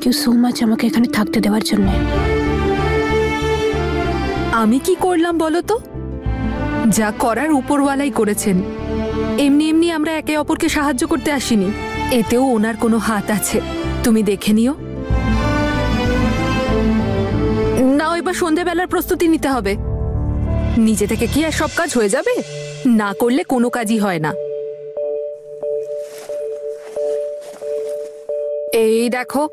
You so much আমাকে এখানে থাকতে দেওয়ার জন্য। আমি কি করলাম বলো তো? যা করার উপরওয়ালাই করেছেন। এমনি এমনি আমরা একে অপরকে সাহায্য করতে আসিনি, এতেও ওনার কোনো হাত আছে। তুমি দেখে নিও। নাও এবার সন্ধ্যাবেলার প্রস্তুতি নিতে হবে। নিজে থেকে কি আর সব কাজ হয়ে যাবে? না করলে কোনো কাজই হয় না। এই দেখো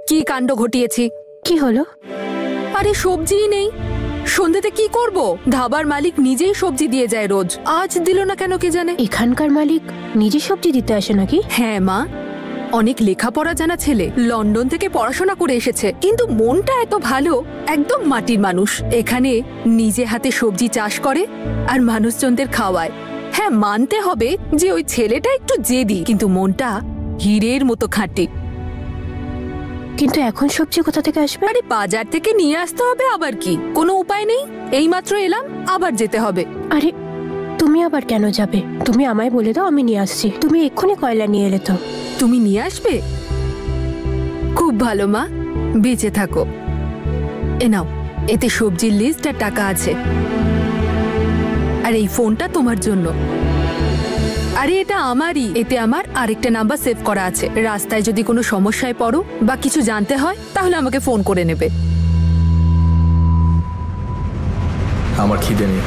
কি কাণ্ড ঘটিয়েছি। কি হলো? আরে সবজিই নেই। সন্ধ্যেতে কি করব? ধাবার মালিক নিজেই সবজি দিয়ে যায় রোজ। আজ দিল না কেন কে জানে। এখানকার মালিক নিজে সবজি দিতে আসে নাকি? হ্যাঁ মা, অনেক লেখাপড়া জানা ছেলে, লন্ডন থেকে পড়াশোনা করে এসেছে, কিন্তু মনটা এত ভালো, একদম মাটির মানুষ। এখানে নিজে হাতে সবজি চাষ করে আর মানুষজনদের খাওয়ায়। হ্যাঁ, মানতে হবে যে ওই ছেলেটা একটু জেদি, কিন্তু মনটা হীরের মতো খাঁটি। কিন্তু এখন সবজি কোথা থেকে আসবে? আরে বাজার থেকে নিয়ে আসতে হবে, আবার কি? কোনো উপায় নেই। এইমাত্র এলাম, আবার যেতে হবে। আরে তুমি আবার কেন যাবে? তুমি আমায় বলে দাও, আমি নিয়ে আসছি। তুমি এক্ষুনি কয়লা নিয়ে এলে তো। তুমি নিয়ে আসবে? খুব ভালো মা, বেঁচে থাকো। এ নাও, এতে সবজির লিস্ট আর টাকা আছে। আর এই ফোনটা তোমার জন্য। আরে এটা আমারই, এতে আমার আরেকটা নাম্বার সেভ করা আছে। রাস্তায় যদি কোনো সমস্যায় পড়ো বা কিছু জানতে হয় তাহলে আমাকে ফোন করে নেবে। আমার খিদে নেই।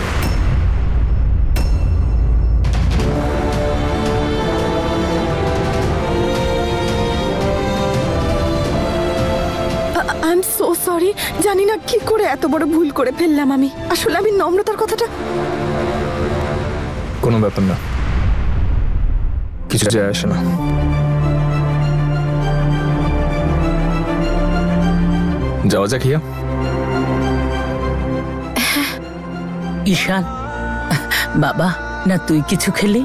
I am so sorry. জানি না কি করে এত বড় ভুল করে ফেললাম আমি। আসলে আমি নম্রতার কথাটা। কোনো ব্যাপার না, কিছু যায় আসে না। যাওয়া যাক হিয়া। ঈশান বাবা, না তুই কিছু খেলি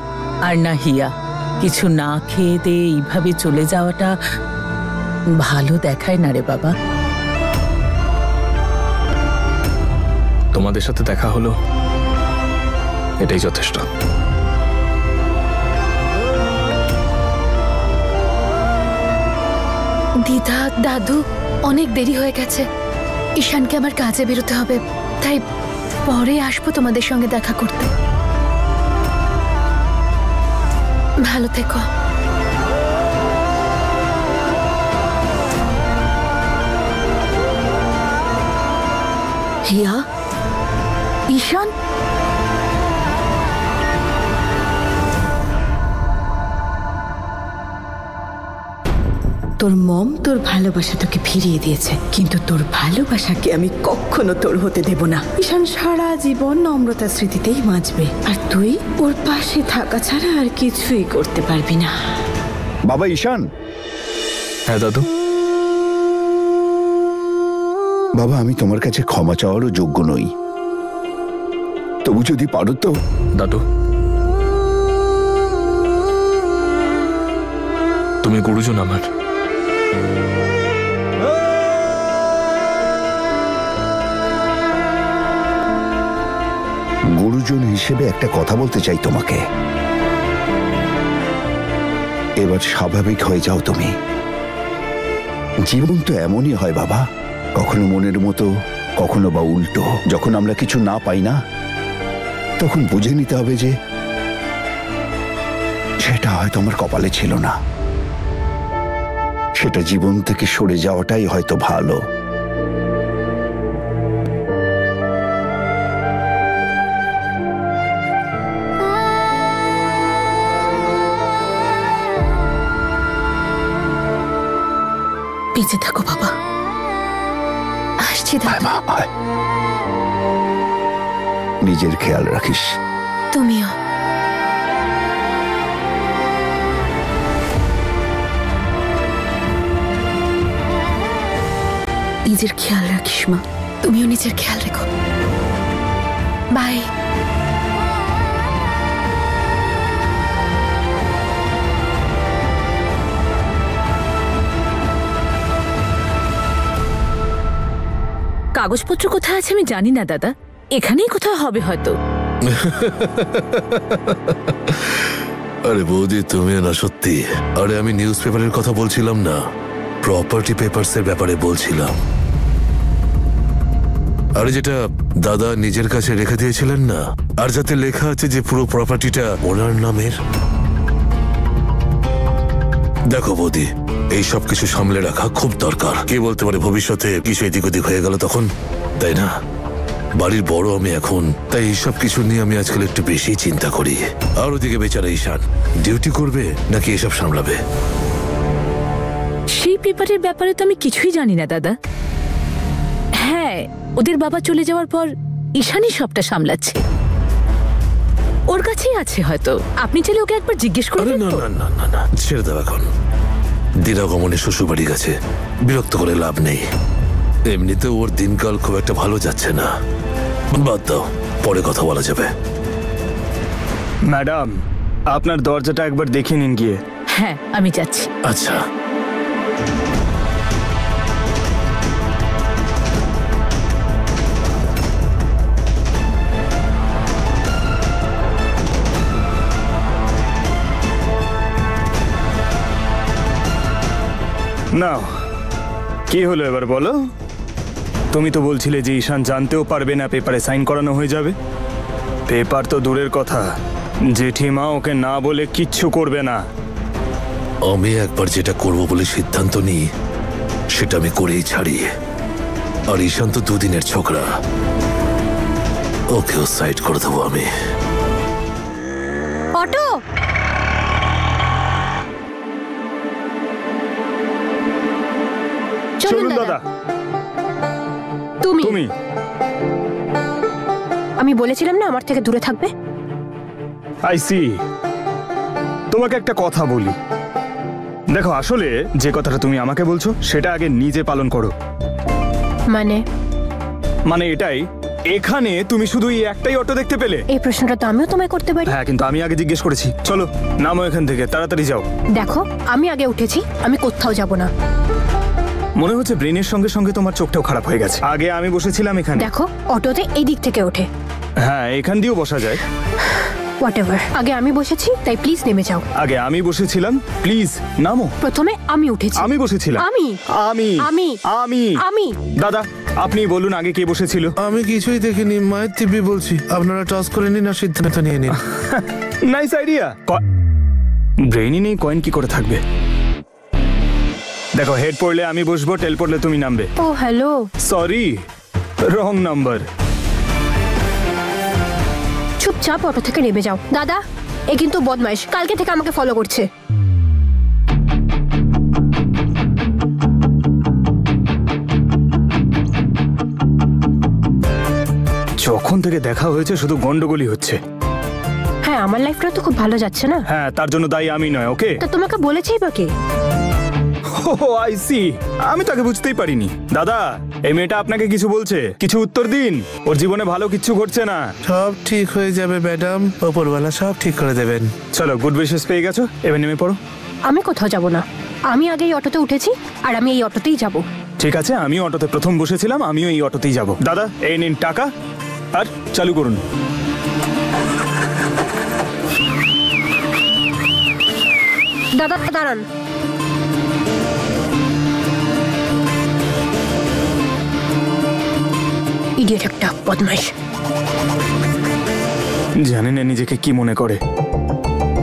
আর না হিয়া। কিছু না খেয়ে দে এইভাবে চলে যাওয়াটা ভালো দেখায় না রে বাবা। তোমাদের সাথে দেখা হলো, এটাই যথেষ্ট। দিদা, দাদু, অনেক দেরি হয়ে গেছে। ঈশানকে আমার কাজে বেরোতে হবে, তাই পরে আসবো তোমাদের সঙ্গে দেখা করতে। ভালো থেকো। হিয়া, ঈশান, তোর মম তোর ভালোবাসা তোকে ফিরিয়ে দিয়েছে, কিন্তু তোর ভালোবাসাকে আমি কখনো তোর হতে দেব না। ঈশান সারা জীবন নম্রতার স্মৃতিতেই বাঁচবে, আর তুই ওর পাশে থাকা ছাড়া আর কিছুই করতে পারবি না। বাবা ঈশান। হ্যাঁ দাদু। বাবা, আমি তোমার কাছে ক্ষমা চাওয়ারও যোগ্য নই, তবু যদি পারো তো। দাদু, তুমি গুরুজন আমার। গুরুজন হিসেবে একটা কথা বলতে চাই তোমাকে। এবার স্বাভাবিক হয়ে যাও তুমি। জীবন তো এমনই হয় বাবা, কখনো মনের মতো, কখনো বা উল্টো। যখন আমরা কিছু না পাই না, তখন বুঝে নিতে হবে যে সেটা হয়তো আমার কপালে ছিল না। সেটা জীবন থেকে সরে যাওয়াটাই হয়তো ভালো। বেঁচে থাকো বাবা। আসছি দাদা। নিজের খেয়াল রাখিস। তুমিও। নিজের খেয়াল রাখিস মা। তুমিও নিজের খেয়াল রেখো। বাই। কাগজপত্র কোথায় আছে আমি জানি না দাদা, এখানেই কোথাও হবে হয়তো। আরে বৌদি, তুমি না সত্যি। আরে আমি নিউজ পেপারের কথা বলছিলাম না, প্রপার্টি পেপারসের ব্যাপারে বলছিলাম। আরে যেটা দাদা নিজের কাছে রেখে দিয়েছিলেন না, আর যাতে লেখা আছে যে পুরো প্রপার্টিটা ওনার নামের। দেখো বৌদি, এই সব কিছু সামলে রাখা খুব দরকার। কে বলতে পারে ভবিষ্যতে কিছু এদিক ওদিক হয়ে গেল তখন, তাই না? বাড়ির বড় আমি এখন, তাই এইসব কিছু নিয়ে আমি আজকাল একটু বেশি চিন্তা করি। আর ওদিকে বেচারা ঈশান ডিউটি করবে নাকি এসব সামলাবে? সেই পেপারের ব্যাপারে তো আমি কিছুই জানি না দাদা। হ্যাঁ, ওদের বাবা চলে যাওয়ার পর ঈশানই সবটা সামলাচ্ছে। ওর কাছেই আছে হয়তো, আপনি চাইলে ওকে একবার জিজ্ঞেস করবেন। না না না না না, ছেড়ে দাও এখন। দিরাগমনে শ্বশুর বাড়ি গেছে, বিরক্ত করে লাভ নেই। এমনিতেও ওর দিনকাল খুব একটা ভালো যাচ্ছে না। বাদ দাও, পরে কথা বলা যাবে। ম্যাডাম, আপনার দরজাটা একবার দেখে নিন গিয়ে। হ্যাঁ, আমি যাচ্ছি। আচ্ছা। নাও, কি হলো এবার বলো? তুমি তো বলছিলে যে ঈশান জানতেও পারবে না, পেপারে সাইন করানো হয়ে যাবে। পেপার তো দূরের কথা, জেঠিমা ওকে না বলে কিচ্ছু করবে না। আমি একবার যেটা করব বলে সিদ্ধান্ত নিই সেটা আমি করেই ছাড়ি। আর ঈশান তো দুদিনের ছোকরা, ওকেও সাইড করে দেবো আমি। অটো, চলুন দাদা। তুমি তুমি আমি বলেছিলাম না আমার থেকে দূরে থাকবে। I see. তোমাকে একটা কথা বলি, দেখো আসলে যে কথাটা তুমি আমাকে বলছো সেটা আগে নিজে পালন করো। মানে এটাই, এখানে তুমি শুধু এই একটাই অটো দেখতে পেলে? এই প্রশ্নটা তো আমিও তোমায় করতে পারি। হ্যাঁ, কিন্তু আমি আগে জিজ্ঞেস করেছি। চলো নামো এখান থেকে, তাড়াতাড়ি যাও। দেখো, আমি আগে উঠেছি, আমি কোথাও যাব না। মনে হচ্ছে ব্রেনের সঙ্গে সঙ্গে তোমার চোখটাও খারাপ হয়ে গেছে। আগে আমি বসেছিলাম এখানে। দেখো, অটোতে এই দিক থেকে ওঠে। হ্যাঁ, এখান দিয়েও বসা যায়। হোয়াটএভার, আগে আমি বসেছি, তাই প্লিজ নেমে যাও। আগে আমি বসেছিলাম, প্লিজ নামো। প্রথমে আমি উঠেছি। আমি বসেছিলাম। আমি আমি আমি আমি আমি দাদা, আপনি বলুন আগে কে বসেছিল? আমি কিছুই দেখিনি, মায়ের দিব্যি বলছি। আপনারা টস করে নিন আর সিদ্ধান্ত নিয়ে নিন। Nice idea. ব্রেইনই নেই, কয়েন কি করে থাকবে? দেখো, হেড পড়লে আমি বসবো, টেল পড়লে তুমি নামবে। ও হ্যালো, সরি, রং নাম্বার। চুপচাপ অটো থেকে নেমে যাও। দাদা, এ কিন্তু বদমাইশ, কালকে থেকে আমাকে ফলো করছে। যখন থেকে দেখা হয়েছে শুধু গন্ডগোলই হচ্ছে। হ্যাঁ, আমার লাইফটা তো খুব ভালো যাচ্ছে না। হ্যাঁ, তার জন্য দায়ী আমি নয়, ওকে? তা তোমাকে বলেছেই বা কে? ও আই সি, আমি তাকে বুঝতেই পারিনি। দাদা, এই মেয়েটা আপনাকে কিছু বলছে, কিছু উত্তর দিন। ওর জীবনে ভালো কিছু ঘটছে না। সব ঠিক হয়ে যাবে ম্যাডাম, ওপরওয়ালা সব ঠিক করে দেবেন। চলো, গুড উইশেস পেয়ে গেছো, এবার নেমে পড়ো। আমি কোথাও যাব না, আমি আগে এই অটোতে উঠেছি আর আমি এই অটোতেই যাব। ঠিক আছে, আমিও অটোতে প্রথম বসেছিলাম, আমিও এই অটোতেই যাব। দাদা, এই নিন টাকা, আর চালু করুন। দাদা দাঁড়ান, ইডিয়েট একটা, বদমাইশ। জানি না নিজেকে কি মনে করে।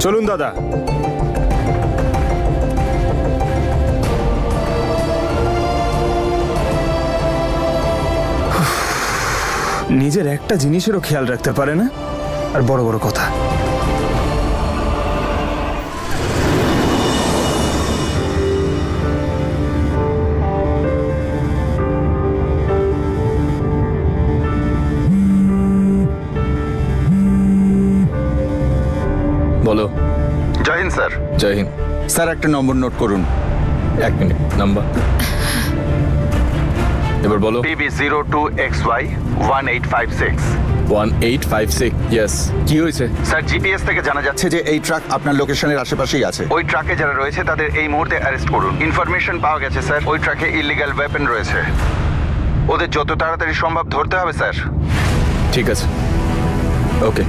চলুন দাদা। নিজের একটা জিনিসেরও খেয়াল রাখতে পারে না, আর বড় বড় কথা। বলো। জয় হিন্দ স্যার। জয় হিন্দ স্যার, একটা নম্বর নোট করুন। 1 মিনিট, নাম্বার এবার বলো। PB02XY 1856। 1856, ইয়েস। কি হয়েছে? স্যার, জিপিএস থেকে জানা যাচ্ছে যে এই ট্রাক আপনার লোকেশনের আশেপাশেই আছে। ওই ট্রাকে যারা রয়েছে তাদের এই মুহূর্তে অ্যারেস্ট করুন। ইনফরমেশন পাওয়া গেছে স্যার, ওই ট্রাকে ইলিগাল ওয়েপন রয়েছে। ওদের যত তাড়াতাড়ি সম্ভব ধরতে হবে স্যার। ঠিক আছে, ওকে।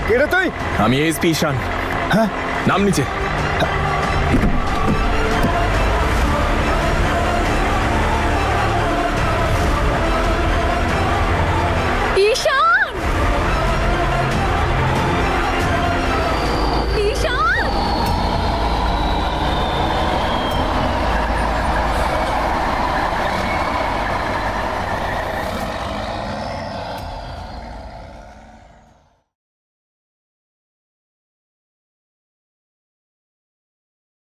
কেটে তুই? আমি এসপি ঈশান। হ্যাঁ? নাম নিচে।